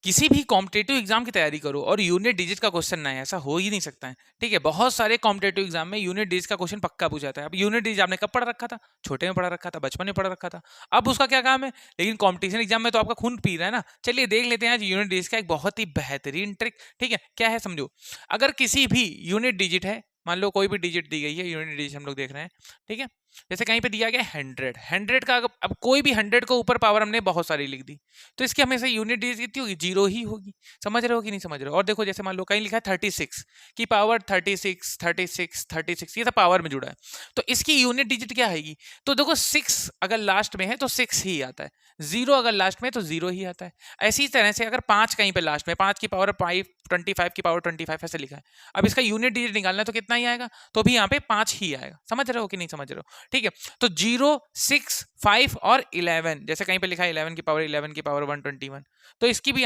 किसी भी competitive exam की तैयारी करो और यूनिट डिजिट का क्वेश्चन ना है, ऐसा हो ही नहीं सकता है। ठीक है, बहुत सारे कॉम्पिटेटिव एग्जाम में यूनिट डिजिट का क्वेश्चन पक्का पूछा जाता है। अब यूनिट डिजिट आपने कब पढ़ रखा था? छोटे में पढ़ रखा था, बचपन में पढ़ रखा था, अब उसका क्या काम है? लेकिन कॉम्पिटिशन एग्जाम में तो आपका खून पी रहा है ना। चलिए देख लेते हैं आज यूनिट डिजिट का एक बहुत ही बेहतरीन ट्रिक। ठीक है, क्या है समझो। अगर किसी भी यूनिट डिजिट है, मान लो कोई भी डिजिट दी गई है, यूनिट डिजिट हम लोग देख रहे हैं। ठीक है, जैसे कहीं पे दिया गया 100, 100 का अब कोई भी 100 को ऊपर पावर हमने बहुत सारी लिख दी, तो इसकी हमेशा यूनिट डिजिट कितनी होगी? 0 ही होगी। समझ रहे हो कि नहीं समझ रहे हो? और देखो जैसे मान लो कहीं लिखा है 36 की पावर 36, 36, 36, ये सब पावर में जुड़ा है, तो इसकी यूनिट डिजिट क्या आएगी? तो देखो 6 अगर लास्ट में है तो 6 ही आता है, 0 अगर लास्ट में है तो 0 ही आता है। ऐसी तरह से अगर 5 कहीं पे लास्ट में, 5 की पावर 5, 25 की पावर 25 ऐसे लिखा है, अब इसका यूनिट डिजिट निकालना है तो कितना ही आएगा? तो भी यहाँ पे 5 ही आएगा। समझ रहे हो कि नहीं समझ रहे हो? ठीक है, तो 0, 6, 5 और 11, जैसे कहीं पे लिखा है 11 की पावर 121, तो इसकी भी